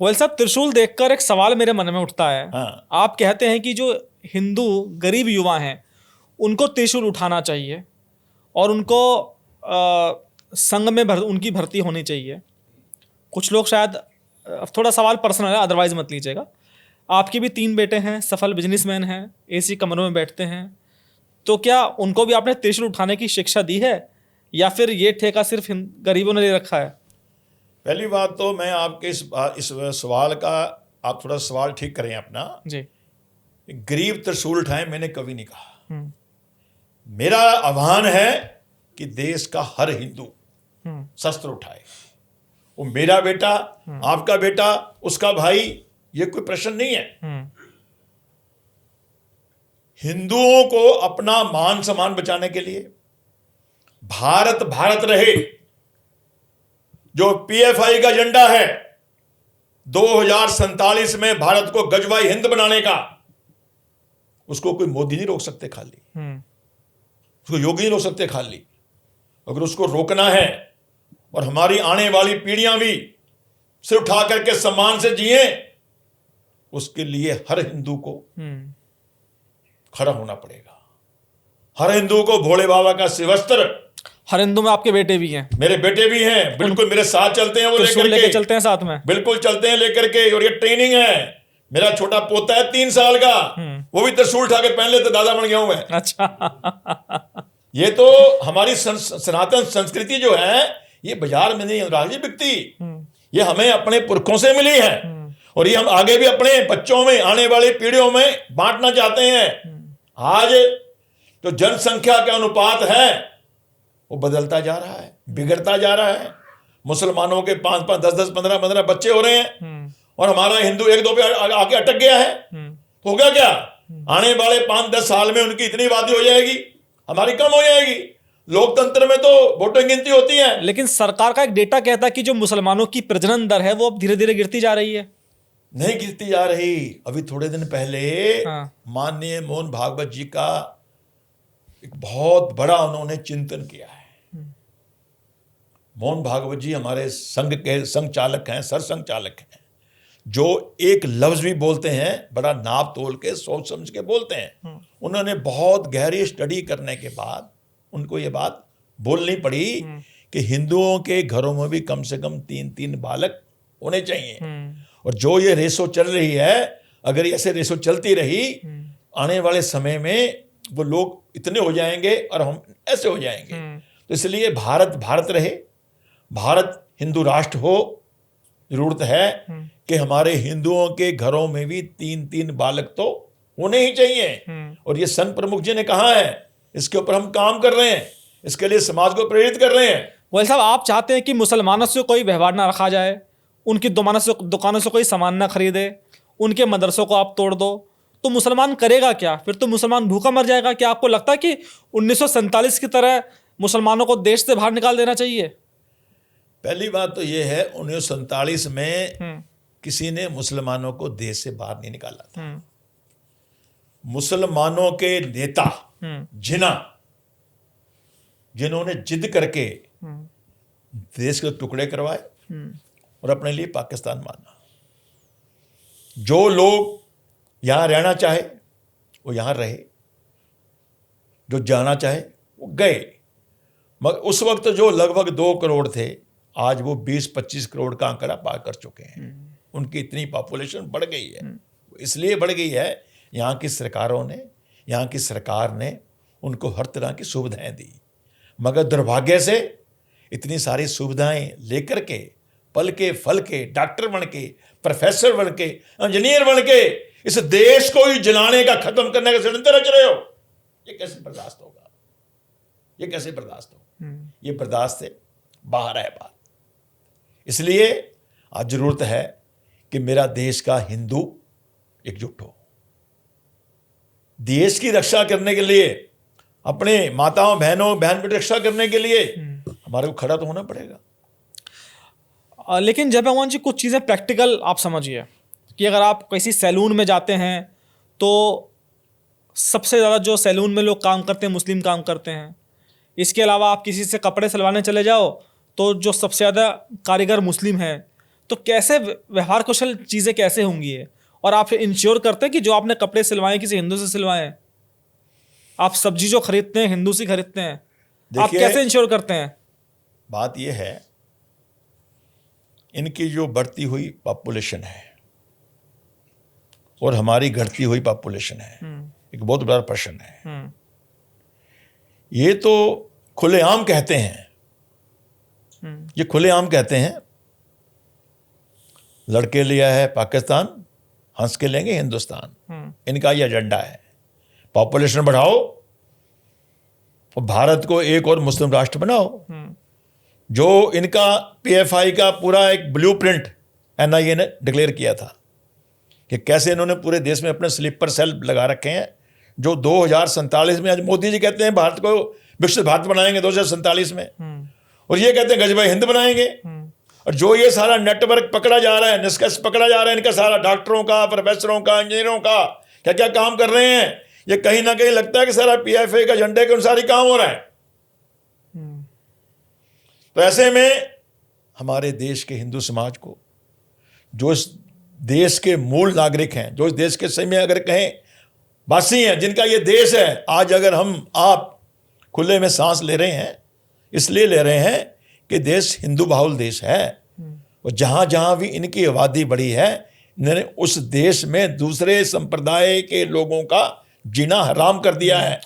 गोयल साहब, त्रिशूल देखकर एक सवाल मेरे मन में उठता है। हाँ। आप कहते हैं कि जो हिंदू गरीब युवा हैं उनको त्रिशूल उठाना चाहिए और उनको संघ में उनकी भर्ती होनी चाहिए। कुछ लोग शायद, थोड़ा सवाल पर्सनल है, अदरवाइज मत लीजिएगा, आपके भी 3 बेटे हैं, सफल बिजनेसमैन हैं, एसी कमरों में बैठते हैं, तो क्या उनको भी आपने त्रिशूल उठाने की शिक्षा दी है या फिर ये ठेका सिर्फ गरीबों ने ले रखा है? पहली बात तो मैं आपके इस सवाल का, आप थोड़ा सवाल ठीक करें अपना जी। गरीब त्रिशूल उठाए मैंने कभी नहीं कहा। मेरा आह्वान है कि देश का हर हिंदू शस्त्र उठाए। वो मेरा बेटा, आपका बेटा, उसका भाई, ये कोई प्रश्न नहीं है। हिंदुओं को अपना मान सम्मान बचाने के लिए, भारत भारत रहे, जो पीएफआई का एजेंडा है 2047 में भारत को गजवाई हिंद बनाने का, उसको कोई मोदी नहीं रोक सकते खाली, उसको योगी नहीं रोक सकते खाली। अगर उसको रोकना है और हमारी आने वाली पीढ़ियां भी सिर उठा करके सम्मान से जिए, उसके लिए हर हिंदू को खड़ा होना पड़ेगा। हर हिंदू को भोले बाबा का शिवस्त्र, हर हिंदू में आपके बेटे भी हैं, मेरे बेटे भी हैं, बिल्कुल मेरे साथ चलते हैं, वो लेकर चलते हैं साथ में, बिल्कुल चलते हैं लेकर के। और ये ट्रेनिंग है। मेरा छोटा पोता है 3 साल का, वो भी त्रिशूल उठा के पहन लेते, दादा बन गया हूं मैं। अच्छा। ये तो हमारी सनातन संस्कृति जो है, ये बाजार में नहीं अनुराग जी बिकती, ये हमें अपने पुरखों से मिली है और ये हम आगे भी अपने बच्चों में, आने वाली पीढ़ियों में बांटना चाहते हैं। आज जो जनसंख्या का अनुपात है वो बदलता जा रहा है, बिगड़ता जा रहा है। मुसलमानों के 5-5, 10-10, 15-15 बच्चे हो रहे हैं और हमारा हिंदू 1-2 पे आके अटक गया है। होगा क्या? आने वाले 5-10 साल में उनकी इतनी आबादी हो जाएगी, हमारी कम हो जाएगी। लोकतंत्र में तो वोटों गिनती होती है। लेकिन सरकार का एक डेटा कहता है कि जो मुसलमानों की प्रजनन दर है वो अब धीरे धीरे गिरती जा रही है। नहीं गिरती जा रही। अभी थोड़े दिन पहले माननीय मोहन भागवत जी का एक बहुत बड़ा उन्होंने चिंतन किया है। मोहन भागवत जी हमारे संघ के संघ चालक हैं, सरसंघ चालक हैं, जो एक लफ्ज भी बोलते हैं बड़ा नाप तोल के, सोच समझ के बोलते हैं। उन्होंने बहुत गहरी स्टडी करने के बाद उनको ये बात बोलनी पड़ी कि हिंदुओं के घरों में भी कम से कम 3-3 बालक होने चाहिए। और जो ये रेशो चल रही है, अगर ऐसे रेशो चलती रही, आने वाले समय में वो लोग इतने हो जाएंगे और हम ऐसे हो जाएंगे। तो इसलिए भारत भारत रहे, भारत हिंदू राष्ट्र हो। जरूरत है कि हमारे हिंदुओं के घरों में भी 3-3 बालक तो होने ही चाहिए। और ये संघ प्रमुख जी ने कहा है, इसके ऊपर हम काम कर रहे हैं, इसके लिए समाज को प्रेरित कर रहे हैं। गोयल साहब, आप चाहते हैं कि मुसलमानों से कोई व्यवहार ना रखा जाए, उनकी दुकानों से कोई सामान ना खरीदे, उनके मदरसों को आप तोड़ दो, तो मुसलमान करेगा क्या? फिर तो मुसलमान भूखा मर जाएगा। क्या आपको लगता है कि 1947 की तरह मुसलमानों को देश से बाहर निकाल देना चाहिए? पहली बात तो यह है, 1947 में किसी ने मुसलमानों को देश से बाहर नहीं निकाला था। मुसलमानों के नेता जिन्होंने जिद करके देश के टुकड़े करवाए और अपने लिए पाकिस्तान माना। जो लोग यहां रहना चाहे वो यहां रहे, जो जाना चाहे वो गए। मगर उस वक्त जो लगभग 2 करोड़ थे, आज वो 20-25 करोड़ का आंकड़ा पार कर चुके हैं। उनकी इतनी पॉपुलेशन बढ़ गई है। इसलिए बढ़ गई है, यहाँ की सरकारों ने, यहाँ की सरकार ने उनको हर तरह की सुविधाएं दी। मगर दुर्भाग्य से इतनी सारी सुविधाएं लेकर के, पल के फल के, डॉक्टर बन के, प्रोफेसर बन के, इंजीनियर बन के इस देश को ही जलाने का, खत्म करने का षड्यंत्र रच रहे हो, ये कैसे बर्दाश्त होगा? ये कैसे बर्दाश्त होगा? ये बर्दाश्त से बाहर है बात। इसलिए आज जरूरत है कि मेरा देश का हिंदू एकजुट हो। देश की रक्षा करने के लिए, अपने माताओं बहनों बहन बेटी रक्षा करने के लिए हमारे को खड़ा तो होना पड़ेगा। लेकिन जय भगवान जी, कुछ चीज़ें प्रैक्टिकल आप समझिए कि अगर आप किसी सैलून में जाते हैं तो सबसे ज़्यादा जो सैलून में लोग काम करते हैं मुस्लिम काम करते हैं। इसके अलावा आप किसी से कपड़े सिलवाने चले जाओ तो जो सबसे ज़्यादा कारीगर मुस्लिम हैं। तो कैसे व्यवहार कौशल चीज़ें कैसे होंगी ये? और आप इंश्योर करते हैं कि जो आपने कपड़े सिलवाए किसी हिंदू से सिलवाए हैं? आप सब्जी जो खरीदते हैं हिंदू से खरीदते हैं, आप देखिए, कैसे इंश्योर करते हैं? बात यह है, इनकी जो बढ़ती हुई पॉपुलेशन है और हमारी घटती हुई पॉपुलेशन है, एक बहुत बड़ा प्रश्न है। ये तो खुलेआम कहते हैं, ये खुलेआम कहते हैं, लड़के लिया है पाकिस्तान, हंस के लेंगे हिंदुस्तान। इनका ये एजेंडा है, पॉपुलेशन बढ़ाओ और भारत को एक और मुस्लिम राष्ट्र बनाओ। जो इनका पीएफआई का पूरा एक ब्लूप्रिंट एनआईए ने डिक्लेयर किया था कि कैसे इन्होंने पूरे देश में अपने स्लीपर सेल लगा रखे हैं, जो 2047 में, आज मोदी जी कहते हैं भारत को विकसित भारत बनाएंगे 2047 में, और ये कहते हैं गजबा हिंद बनाएंगे। और जो ये सारा नेटवर्क पकड़ा जा रहा है, निष्कर्ष पकड़ा जा रहा है इनका सारा, डॉक्टरों का, प्रोफेसरों का, इंजीनियरों का, क्या क्या काम कर रहे हैं, ये कहीं ना कहीं लगता है कि सारा पीएफए का एजेंडे के अनुसार ही काम हो रहा है। तो ऐसे में हमारे देश के हिंदू समाज को, जो इस देश के मूल नागरिक हैं, जो इस देश के सही में अगर कहें वासी हैं, जिनका ये देश है, आज अगर हम आप खुले में सांस ले रहे हैं, इसलिए ले रहे हैं कि देश हिंदू बहुल देश है, और जहां जहां भी इनकी आबादी बढ़ी है, इन्होंने उस देश में दूसरे संप्रदाय के लोगों का जीना हराम कर दिया है।